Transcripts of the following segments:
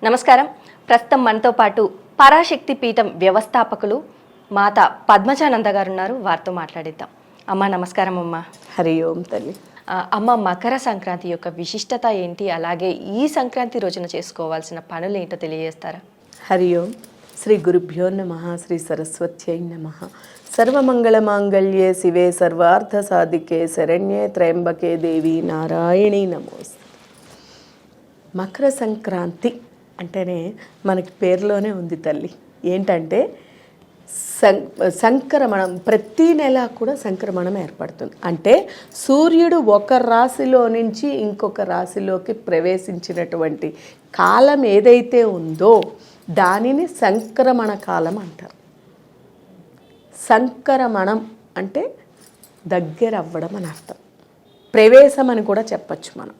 నమస్కారం. ప్రస్తుతం మనతో పాటు పరాశక్తి పీఠం వ్యవస్థాపకులు మాత పద్మజానంద గారు ఉన్నారు. వారితో మాట్లాడిద్దాం. అమ్మ నమస్కారం. అమ్మ హరి ఓం తల్లి. అమ్మ, మకర సంక్రాంతి యొక్క విశిష్టత ఏంటి, అలాగే ఈ సంక్రాంతి రోజున చేసుకోవాల్సిన పనులు ఏంటో తెలియజేస్తారా? హరి ఓం. శ్రీ గురుభ్యో నమః. శ్రీ సరస్వత్యై నమః. సర్వమంగళ మాంగళ్యే శివే సర్వార్థ సాధికే శరణ్యే త్రయంబకే దేవి నారాయణి నమోస్తు. మకర సంక్రాంతి అంటేనే మనకి పేరులోనే ఉంది తల్లి. ఏంటంటే సంక్రమణం, ప్రతి నెల కూడా సంక్రమణం ఏర్పడుతుంది. అంటే సూర్యుడు ఒక రాశిలో నుంచి ఇంకొక రాశిలోకి ప్రవేశించినటువంటి కాలం ఏదైతే ఉందో దానిని సంక్రమణ కాలం అంటారు. సంక్రమణం అంటే దగ్గర అవ్వడం అని అర్థం. ప్రవేశం అని కూడా చెప్పచ్చు మనం.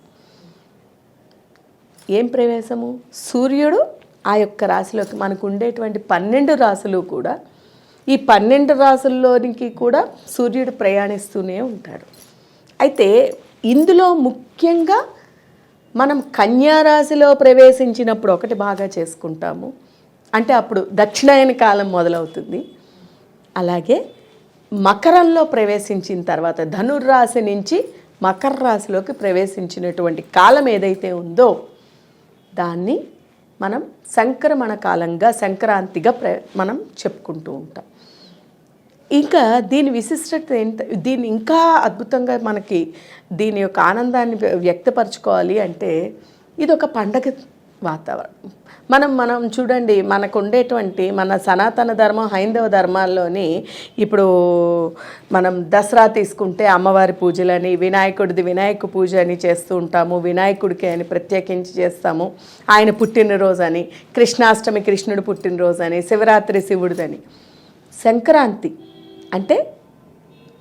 ఏం ప్రవేశము? సూర్యుడు ఆ యొక్క రాశిలోకి, మనకు ఉండేటువంటి 12 రాశులు కూడా, ఈ 12 రాశుల్లోనికి కూడా సూర్యుడు ప్రయాణిస్తూనే ఉంటాడు. అయితే ఇందులో ముఖ్యంగా మనం కన్యా రాశిలో ప్రవేశించినప్పుడు ఒకటి బాగా చేసుకుంటాము, అంటే అప్పుడు దక్షిణాయన కాలం మొదలవుతుంది. అలాగే మకరంలో ప్రవేశించిన తర్వాత ధనుర్రాశి నుంచి మకర రాశిలోకి ప్రవేశించినటువంటి కాలం ఏదైతే ఉందో దాన్ని మనం సంక్రమణ కాలంగా, సంక్రాంతిగా మనం చెప్పుకుంటూ ఉంటాం. ఇంకా దీని విశిష్టత దీన్ని ఇంకా అద్భుతంగా మనకి దీని యొక్క ఆనందాన్ని వ్యక్తపరచుకోవాలి అంటే ఇది ఒక పండగ వాతావరణం. మనం చూడండి, మనకు ఉండేటువంటి మన సనాతన ధర్మం, హైందవ ధర్మాల్లోని ఇప్పుడు మనం దసరా తీసుకుంటే అమ్మవారి పూజలని, వినాయక పూజ అని చేస్తూ ఉంటాము. వినాయకుడికి అని ప్రత్యేకించి చేస్తాము. ఆయన పుట్టినరోజు అని, కృష్ణాష్టమి కృష్ణుడు పుట్టినరోజు అని, శివరాత్రి శివుడిదని. సంక్రాంతి అంటే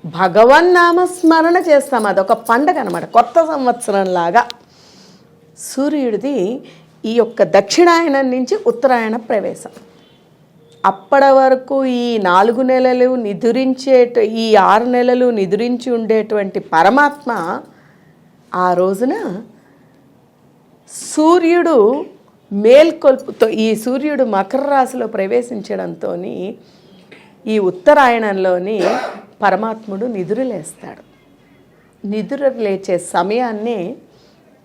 భగవన్నామస్మరణ చేస్తాం. అదొక పండగ అనమాట, కొత్త సంవత్సరం లాగా. సూర్యుడిది ఈ యొక్క దక్షిణాయనం నుంచి ఉత్తరాయణ ప్రవేశం. అప్పటి వరకు ఈ 4 నెలలు ఈ 6 నెలలు నిదురించి ఉండేటువంటి పరమాత్మ ఆ రోజున సూర్యుడు మేల్కొల్పుతో, ఈ సూర్యుడు మకర రాశిలో ప్రవేశించడంతో ఈ ఉత్తరాయణంలోని పరమాత్ముడు నిద్రలేస్తాడు. నిద్ర లేచే సమయాన్నే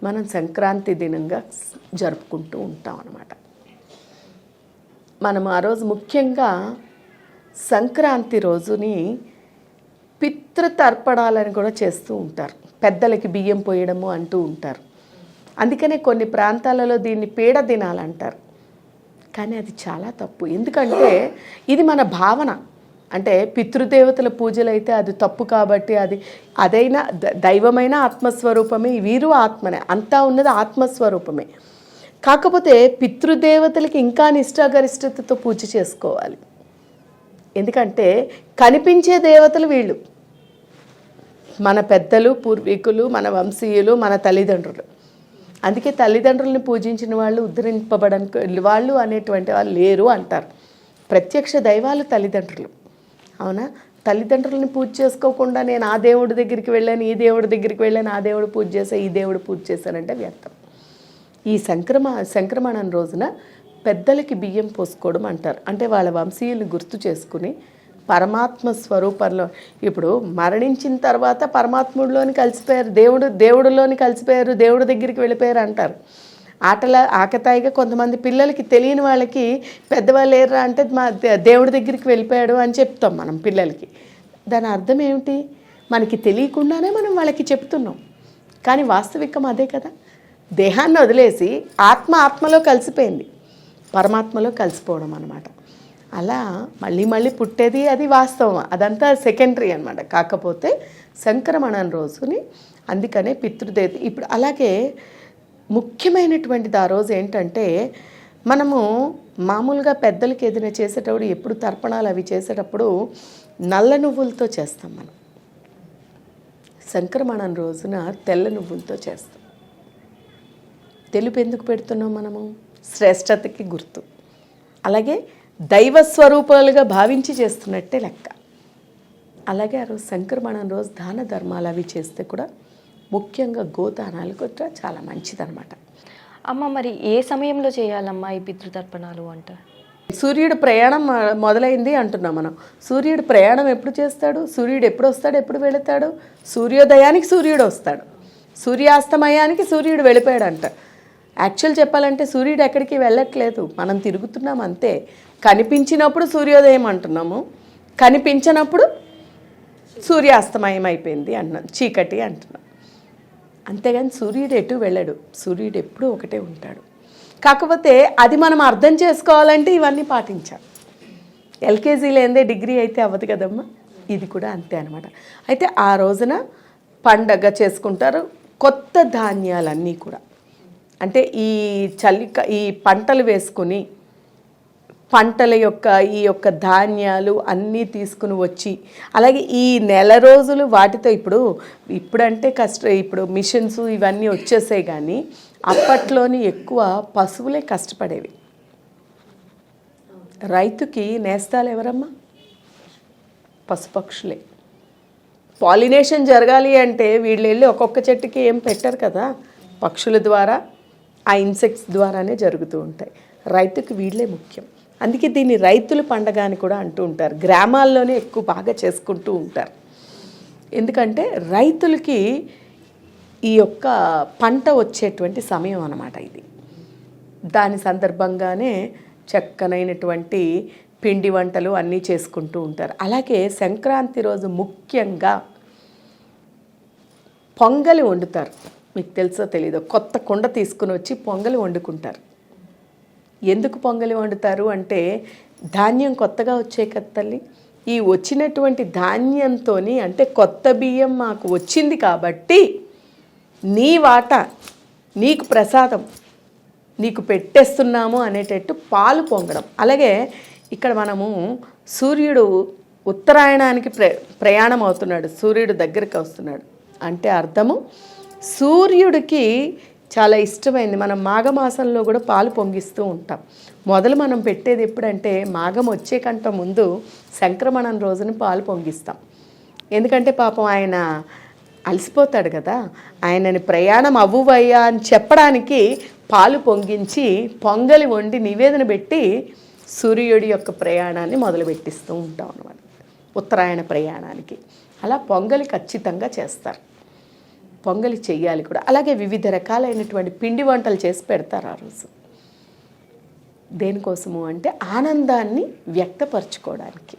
మనం సంక్రాంతి దినంగా జరుపుకుంటూ ఉంటాం అన్నమాట. మనం ఆ రోజు ముఖ్యంగా సంక్రాంతి రోజుని పితృతర్పణాలని కూడా చేస్తూ ఉంటారు. పెద్దలకి బియ్యం పోయడము అంటూ ఉంటారు. అందుకనే కొన్ని ప్రాంతాలలో దీన్ని పీడ దినాలు అంటారు. కానీ అది చాలా తప్పు. ఎందుకంటే ఇది మన భావన. అంటే పితృదేవతల పూజలు అయితే అది తప్పు కాబట్టి అదైనా దైవమైన ఆత్మస్వరూపమే, వీరు ఆత్మనే, అంతా ఉన్నది ఆత్మస్వరూపమే. కాకపోతే పితృదేవతలకి ఇంకా నిష్ఠాగరిష్టతతో పూజ చేసుకోవాలి. ఎందుకంటే కనిపించే దేవతలు వీళ్ళు, మన పెద్దలు, పూర్వీకులు, మన వంశీయులు, మన తల్లిదండ్రులు. అందుకే తల్లిదండ్రులను పూజించిన వాళ్ళు ఉద్ధరింపబడని వాళ్ళు అనేటువంటి వాళ్ళు లేరు అంటారు. ప్రత్యక్ష దైవాలు తల్లిదండ్రులు. అవునా? తల్లిదండ్రులని పూజ చేసుకోకుండా నేను ఆ దేవుడి దగ్గరికి వెళ్ళాను, ఈ దేవుడి దగ్గరికి వెళ్ళాను, ఆ దేవుడు పూజ చేశాను, ఈ దేవుడు పూజ చేశానంటే వ్యర్థం. ఈ సంక్రమణం రోజున పెద్దలకి బియ్యం పోసుకోవడం అంటారు. అంటే వాళ్ళ వంశీయులు గుర్తు చేసుకుని పరమాత్మ స్వరూపంలో, ఇప్పుడు మరణించిన తర్వాత పరమాత్ముడిలోని కలిసిపోయారు, దేవుడిలోని కలిసిపోయారు, దేవుడి దగ్గరికి వెళ్ళిపోయారు అంటారు. ఆకతాయిగా కొంతమంది పిల్లలకి, తెలియని వాళ్ళకి పెద్దవాళ్ళు లేరా అంటే మా దేవుడి దగ్గరికి వెళ్ళిపోయాడు అని చెప్తాం మనం పిల్లలకి. దాని అర్థం ఏమిటి? మనకి తెలియకుండానే మనం వాళ్ళకి చెప్తున్నాం. కానీ వాస్తవికం అదే కదా. దేహాన్ని వదిలేసి ఆత్మలో కలిసిపోయింది, పరమాత్మలో కలిసిపోవడం అన్నమాట. అలా మళ్ళీ పుట్టేది అది వాస్తవం, అదంతా సెకండరీ అన్నమాట. కాకపోతే సంక్రమణం రోజుని అందుకనే పితృదేవత. ఇప్పుడు అలాగే ముఖ్యమైనటువంటిది ఆ రోజు ఏంటంటే, మనము మామూలుగా పెద్దలకి ఏదైనా చేసేటప్పుడు, ఎప్పుడు తర్పణాలు అవి చేసేటప్పుడు నల్ల నువ్వులతో చేస్తాం. మనం సంక్రమణం రోజున తెల్ల నువ్వులతో చేస్తాం. తెలుపు ఎందుకు పెడుతున్నాం? మనము శ్రేష్టతకి గుర్తు. అలాగే దైవస్వరూపాలుగా భావించి చేస్తున్నట్టే లెక్క. అలాగే ఆ రోజు సంక్రమణం రోజు దాన ధర్మాలు అవి చేస్తే కూడా, ముఖ్యంగా గోదానాలు కూడా చాలా మంచిదన్నమాట. అమ్మ మరి ఏ సమయంలో చేయాలమ్మా ఈ పితృతర్పణాలు అంటారు? సూర్యుడు ప్రయాణం మొదలైంది అంటున్నాం మనం. సూర్యుడు ప్రయాణం ఎప్పుడు చేస్తాడు? సూర్యుడు ఎప్పుడు వస్తాడు, ఎప్పుడు వెళతాడు? సూర్యోదయానికి సూర్యుడు వస్తాడు, సూర్యాస్తమయానికి సూర్యుడు వెళ్ళిపోయాడంట. యాక్చువల్ చెప్పాలంటే సూర్యుడు ఎక్కడికి వెళ్ళట్లేదు, మనం తిరుగుతున్నాం అంతే. కనిపించినప్పుడు సూర్యోదయం అంటున్నాము, కనిపించినప్పుడు సూర్యాస్తమయం అయిపోయింది అంటున్నాం, చీకటి అంటున్నాం. అంతేగాని సూర్యుడు ఎటు వెళ్ళడు, సూర్యుడు ఎప్పుడూ ఒకటే ఉంటాడు. కాకపోతే అది మనం అర్థం చేసుకోవాలంటే ఇవన్నీ పాటించాలి. ఎల్కేజీ లేదే డిగ్రీ అయితే అవ్వదు కదమ్మా, ఇది కూడా అంతే అనమాట. అయితే ఆ రోజున పండగ చేసుకుంటారు. కొత్త ధాన్యాలన్నీ కూడా అంటే ఈ పంటలు వేసుకుని పంటల యొక్క ఈ యొక్క ధాన్యాలు అన్నీ తీసుకుని వచ్చి, అలాగే ఈ నెల రోజులు వాటితో ఇప్పుడంటే ఇప్పుడు మిషన్స్ ఇవన్నీ వచ్చేసాయి, కానీ అప్పట్లోని ఎక్కువ పశువులే కష్టపడేవి. రైతుకి నేస్తాలు ఎవరమ్మా? పశుపక్షులే. పాలినేషన్ జరగాలి అంటే వీళ్ళు వెళ్ళి ఒక్కొక్క చెట్టుకి ఏం పెట్టారు కదా, పక్షుల ద్వారా ఆ ఇన్సెక్ట్స్ ద్వారానే జరుగుతూ ఉంటాయి. రైతుకి వీళ్ళే ముఖ్యం. అందుకే దీన్ని రైతుల పండగ అని కూడా అంటూ ఉంటారు. గ్రామాల్లోనే ఎక్కువ బాగా చేసుకుంటూ ఉంటారు. ఎందుకంటే రైతులకి ఈ యొక్క పంట వచ్చేటువంటి సమయం అన్నమాట ఇది. దాని సందర్భంగానే చక్కనైనటువంటి పిండి వంటలు అన్నీ చేసుకుంటూ ఉంటారు. అలాగే సంక్రాంతి రోజు ముఖ్యంగా పొంగలి వండుతారు. మీకు తెలుసో తెలీదో, కొత్త కుండ తీసుకుని వచ్చి పొంగలి వండుకుంటారు. ఎందుకు పొంగలి వండుతారు అంటే ధాన్యం కొత్తగా వచ్చే కదా తల్లి, ఈ వచ్చినటువంటి ధాన్యంతో అంటే కొత్త బియ్యం మాకు వచ్చింది కాబట్టి నీ వాటా, నీకు ప్రసాదం, నీకు పెట్టేస్తున్నాము అనేటట్టు పాలు పొంగడం. అలాగే ఇక్కడ మనము సూర్యుడు ఉత్తరాయణానికి ప్రయాణం అవుతున్నాడు, సూర్యుడు దగ్గరికి వస్తున్నాడు అంటే అర్థము సూర్యుడికి చాలా ఇష్టమైంది. మనం మాఘమాసంలో కూడా పాలు పొంగిస్తూ ఉంటాం. మొదలు మనం పెట్టేది ఎప్పుడంటే మాఘం వచ్చే కంట ముందు సంక్రమణం రోజున పాలు పొంగిస్తాం. ఎందుకంటే పాపం ఆయన అలసిపోతాడు కదా, ఆయనని ప్రయాణం అవ్వువయ్యా అని చెప్పడానికి పాలు పొంగించి పొంగలి వండి నివేదన పెట్టి సూర్యుడి యొక్క ప్రయాణాన్ని మొదలుపెట్టిస్తూ ఉంటాం అన్నమాట, ఉత్తరాయణ ప్రయాణానికి. అలా పొంగలి ఖచ్చితంగా చేస్తారు, పొంగలి చెయ్యాలి కూడా. అలాగే వివిధ రకాలైనటువంటి పిండి వంటలు చేసి పెడతారు ఆ రోజు. దేనికోసము అంటే ఆనందాన్ని వ్యక్తపరచుకోవడానికి.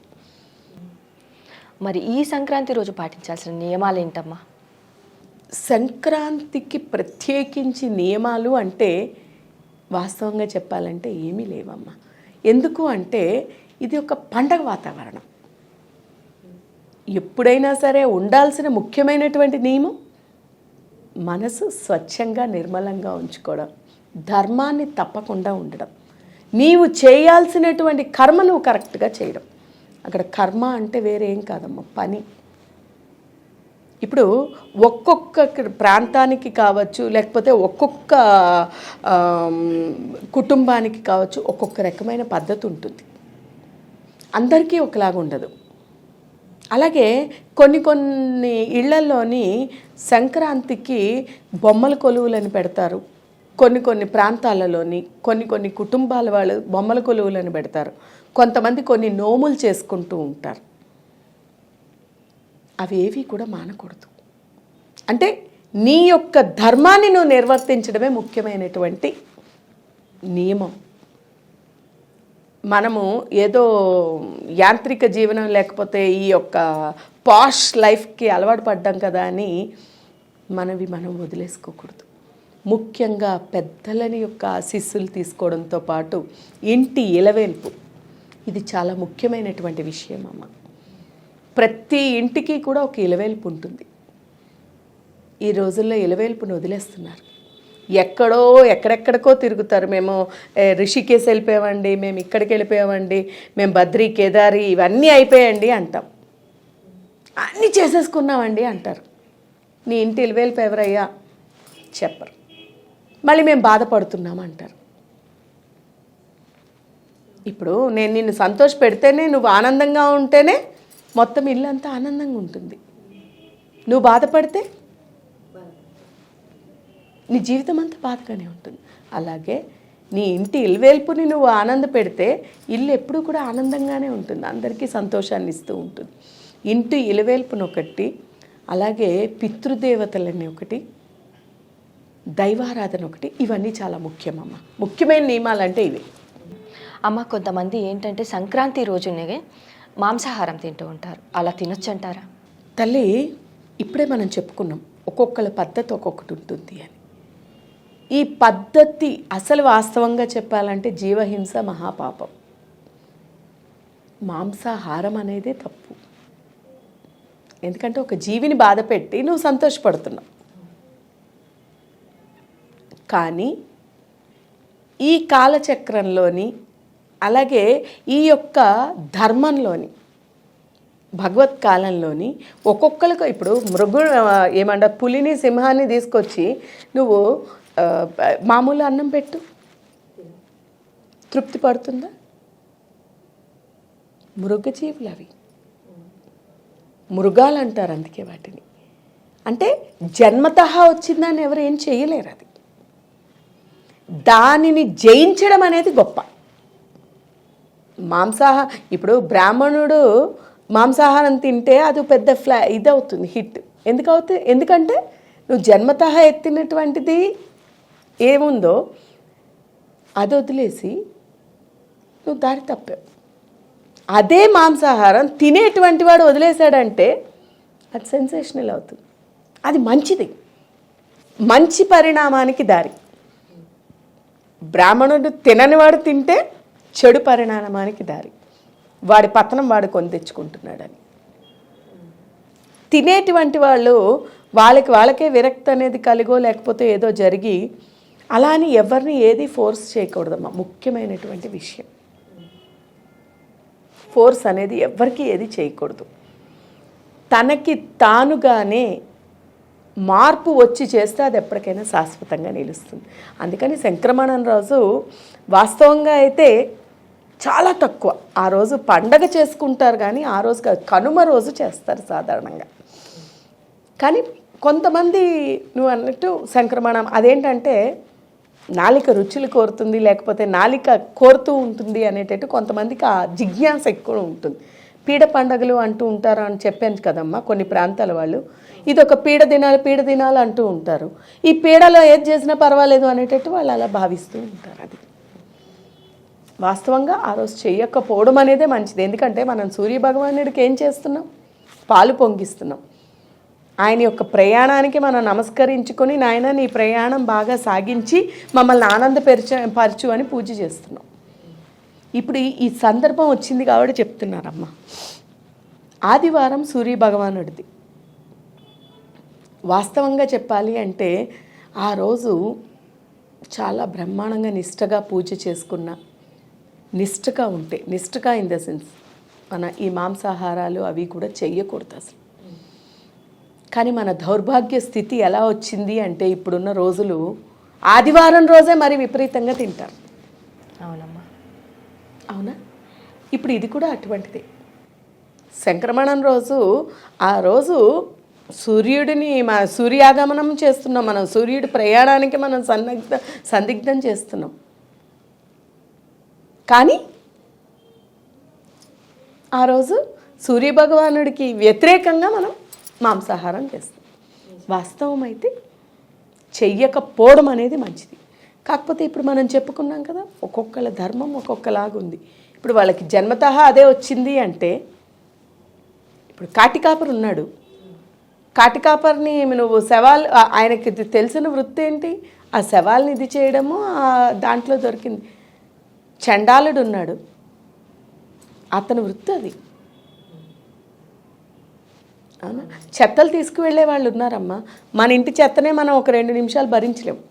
మరి ఈ సంక్రాంతి రోజు పాటించాల్సిన నియమాలు ఏంటమ్మా? సంక్రాంతికి ప్రత్యేకించి నియమాలు అంటే వాస్తవంగా చెప్పాలంటే ఏమీ లేవమ్మా. ఎందుకు అంటే ఇది ఒక పండగ వాతావరణం. ఎప్పుడైనా సరే ఉండాల్సిన ముఖ్యమైనటువంటి నియమం మనసు స్వచ్ఛంగా నిర్మలంగా ఉంచుకోవడం, ధర్మాన్ని తప్పకుండా ఉండడం, నీవు చేయాల్సినటువంటి కర్మ నువ్వు కరెక్ట్గా చేయడం. అక్కడ కర్మ అంటే వేరే ఏం కాదమ్మా, పని. ఇప్పుడు ఒక్కొక్క ప్రాంతానికి కావచ్చు, లేకపోతే ఒక్కొక్క కుటుంబానికి కావచ్చు, ఒక్కొక్క రకమైన పద్ధతి ఉంటుంది, అందరికీ ఒకలాగా ఉండదు. అలాగే కొన్ని ఇళ్లల్లోని సంక్రాంతికి బొమ్మల కొలువులను పెడతారు. కొన్ని ప్రాంతాలలోని కొన్ని కుటుంబాల వాళ్ళు బొమ్మల కొలువులను పెడతారు. కొంతమంది కొన్ని నోములు చేసుకుంటూ ఉంటారు. అవి ఏవి కూడా మానకూడదు. అంటే నీ యొక్క ధర్మాన్ని నువ్వు నిర్వర్తించడమే ముఖ్యమైనటువంటి నియమం. మనము ఏదో యాంత్రిక జీవనం లేకపోతే ఈ యొక్క పాష్ లైఫ్కి అలవాటు పడ్డాం కదా అని మనం వదిలేసుకోకూడదు. ముఖ్యంగా పెద్దలని యొక్క ఆశీస్సులు తీసుకోవడంతో పాటు ఇంటి ఇలవేల్పు, ఇది చాలా ముఖ్యమైనటువంటి విషయం అమ్మ. ప్రతి ఇంటికి కూడా ఒక ఇలవేల్పు ఉంటుంది. ఈ రోజుల్లో ఇలవేల్పును వదిలేస్తున్నారు. ఎక్కడెక్కడికో తిరుగుతారు. మేము రిషికేశ్ వెళ్ళిపోయామండి, మేము ఇక్కడికి వెళ్ళిపోయామండి, మేము బద్రీ కేదారి ఇవన్నీ అయిపోయాయండి అంటాం. అన్నీ చేసేసుకున్నామండి అంటారు. నీ ఇంటి ఇలవేల్పు ఎవరయ్యా చెప్పరు. మళ్ళీ మేము బాధపడుతున్నాం అంటారు. ఇప్పుడు నేను నిన్ను సంతోష పెడితేనే, నువ్వు ఆనందంగా ఉంటేనే మొత్తం ఇల్లు అంతా ఆనందంగా ఉంటుంది. నువ్వు బాధపడితే నీ జీవితం అంతా బాధగానే ఉంటుంది. అలాగే నీ ఇంటి ఇల్వేల్పుని నువ్వు ఆనంద పెడితే ఇల్లు ఎప్పుడూ కూడా ఆనందంగానే ఉంటుంది, అందరికీ సంతోషాన్ని ఇస్తూ ఉంటుంది. ఇంటి ఇలవేల్పును ఒకటి, అలాగే పితృదేవతలని ఒకటి, దైవారాధన ఒకటి, ఇవన్నీ చాలా ముఖ్యమమ్మ. ముఖ్యమైన నియమాలు అంటే ఇవి. అమ్మ, కొంతమంది ఏంటంటే సంక్రాంతి రోజునే మాంసాహారం తింటూ ఉంటారు, అలా తినొచ్చు అంటారా? తల్లి, ఇప్పుడే మనం చెప్పుకున్నాం ఒక్కొక్కళ్ళ పద్ధతి ఒక్కొక్కటి ఉంటుంది అని. ఈ పద్ధతి అసలు వాస్తవంగా చెప్పాలంటే జీవహింస మహాపాపం. మాంసాహారం అనేదే తప్పు. ఎందుకంటే ఒక జీవిని బాధ పెట్టి నువ్వు సంతోషపడుతున్నావు. కానీ ఈ కాలచక్రంలోని, అలాగే ఈ యొక్క ధర్మంలోని, భగవత్ కాలంలోని ఒక్కొక్కరికి ఇప్పుడు ఏమంటారు, పులిని సింహాన్ని తీసుకొచ్చి నువ్వు మామూలు అన్నం పెట్టు, తృప్తి పడుతుందా? మృగజీవులు అవి, మృగాలు అంటారు అందుకే వాటిని. అంటే జన్మతహా వచ్చిందని ఎవరు ఏం చేయలేరు. అది దానిని జయించడం అనేది గొప్ప. ఇప్పుడు బ్రాహ్మణుడు మాంసాహారం తింటే అది పెద్ద ఇదవుతుంది, హిట్. ఎందుకంటే నువ్వు జన్మతహా ఎత్తినటువంటిది ఏముందో అది వదిలేసి నువ్వు దారి తప్పావు. అదే మాంసాహారం తినేటువంటి వాడు వదిలేశాడంటే అది సెన్సేషనల్ అవుతుంది. అది మంచిది, మంచి పరిణామానికి దారి. బ్రాహ్మణుడు తిననివాడు తింటే చెడు పరిణామానికి దారి. వాడి పతనం వాడు కొని తెచ్చుకుంటున్నాడని. తినేటువంటి వాళ్ళు వాళ్ళకే విరక్తి అనేది కలిగో లేకపోతే ఏదో జరిగి అలా అని ఎవరిని ఏది ఫోర్స్ చేయకూడదమ్మా. ముఖ్యమైనటువంటి విషయం, ఫోర్స్ అనేది ఎవరికి ఏది చేయకూడదు. తనకి తానుగానే మార్పు వచ్చి చేస్తే అది ఎప్పటికైనా శాశ్వతంగా నిలుస్తుంది. అందుకని సంక్రమణం రోజు వాస్తవంగా అయితే చాలా తక్కువ. ఆ రోజు పండగ చేసుకుంటారు కానీ ఆ రోజు కనుమ రోజు చేస్తారు సాధారణంగా. కానీ కొంతమంది నువ్వు అన్నట్టు సంక్రమణం అదేంటంటే నాలిక రుచులు కోరుతుంది, లేకపోతే నాలిక కోరుతూ ఉంటుంది అనేటట్టు కొంతమందికి ఆ జిజ్ఞాస ఎక్కువ ఉంటుంది. పీడ పండగలు అంటూ ఉంటారు అని చెప్పాను కదమ్మా. కొన్ని ప్రాంతాల వాళ్ళు ఇదొక పీడ దినాలు అంటూ ఉంటారు. ఈ పీడలో ఏది చేసినా పర్వాలేదు అనేటట్టు వాళ్ళు అలా భావిస్తూ ఉంటారు. అది వాస్తవంగా ఆ రోజు చెయ్యకపోవడం అనేదే మంచిది. ఎందుకంటే మనం సూర్యభగవానుడికి ఏం చేస్తున్నాం? పాలు పొంగిస్తున్నాం. ఆయన యొక్క ప్రయాణానికి మనం నమస్కరించుకొని, నాయన నీ ప్రయాణం బాగా సాగించి మమ్మల్ని ఆనందపరచు అని పూజ చేస్తున్నాం. ఇప్పుడు ఈ సందర్భం వచ్చింది కాబట్టి చెప్తున్నారమ్మ. ఆదివారం సూర్యభగవానుడిది. వాస్తవంగా చెప్పాలి అంటే ఆ రోజు చాలా బ్రహ్మాండంగా నిష్టగా పూజ చేసుకున్న, నిష్టగా ఉంటే, నిష్టగా ఇన్ ద సెన్స్ మన ఈ మాంసాహారాలు అవి కూడా చెయ్యకూడదు అసలు. కానీ మన దౌర్భాగ్య స్థితి ఎలా వచ్చింది అంటే ఇప్పుడున్న రోజులు ఆదివారం రోజే మరి విపరీతంగా తింటారు. అవునమ్మా, అవునా? ఇప్పుడు ఇది కూడా అటువంటిదే. సంక్రమణం రోజు ఆ రోజు సూర్యాగమనం చేస్తున్నాం మనం, సూర్యుడి ప్రయాణానికి మనం సందిగ్ధం చేస్తున్నాం. కానీ ఆ రోజు సూర్యభగవానుడికి వ్యతిరేకంగా మనం మాంసాహారం చేస్తాం. వాస్తవం అయితే చెయ్యకపోవడం అనేది మంచిది. కాకపోతే ఇప్పుడు మనం చెప్పుకున్నాం కదా, ఒక్కొక్కళ్ళ ధర్మం ఒక్కొక్కలాగుంది. ఇప్పుడు వాళ్ళకి జన్మతహా అదే వచ్చింది అంటే, ఇప్పుడు కాటికాపర్ ఉన్నాడు, కాటికాపర్ని నువ్వు ఆయనకి తెలిసిన వృత్తి ఏంటి? ఆ శవాల్ని ఇది చేయడము, దాంట్లో దొరికింది. చండాలుడు ఉన్నాడు, అతని వృత్తి అది. అవునా? చెత్తలు తీసుకువెళ్ళే వాళ్ళు ఉన్నారమ్మా. మన ఇంటి చెత్తనే మనం ఒక 2 నిమిషాలు భరించలేము.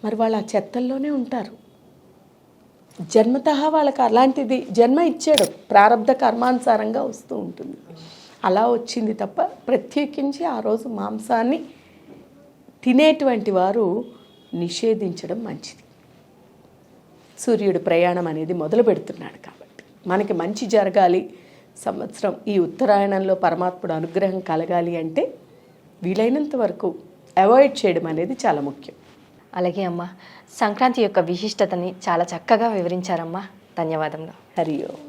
మరి వాళ్ళు ఆ చెత్తల్లోనే ఉంటారు. జన్మతహా వాళ్ళకి అలాంటిది జన్మ ఇచ్చాడు, ప్రారంధ కర్మానుసారంగా వస్తూ ఉంటుంది. అలా వచ్చింది తప్ప ప్రత్యేకించి ఆ రోజు మాంసాన్ని తినేటువంటి వారు నిషేధించడం మంచిది. సూర్యుడు ప్రయాణం అనేది మొదలు పెడుతున్నాడు కాబట్టి మనకి మంచి జరగాలి, సంవత్సరం ఈ ఉత్తరాయణంలో పరమాత్ముడు అనుగ్రహం కలగాలి అంటే వీలైనంత వరకు అవాయిడ్ చేయడం అనేది చాలా ముఖ్యం. అలాగే అమ్మ, సంక్రాంతి యొక్క విశిష్టతని చాలా చక్కగా వివరించారమ్మా. ధన్యవాదములు. హరి ఓం.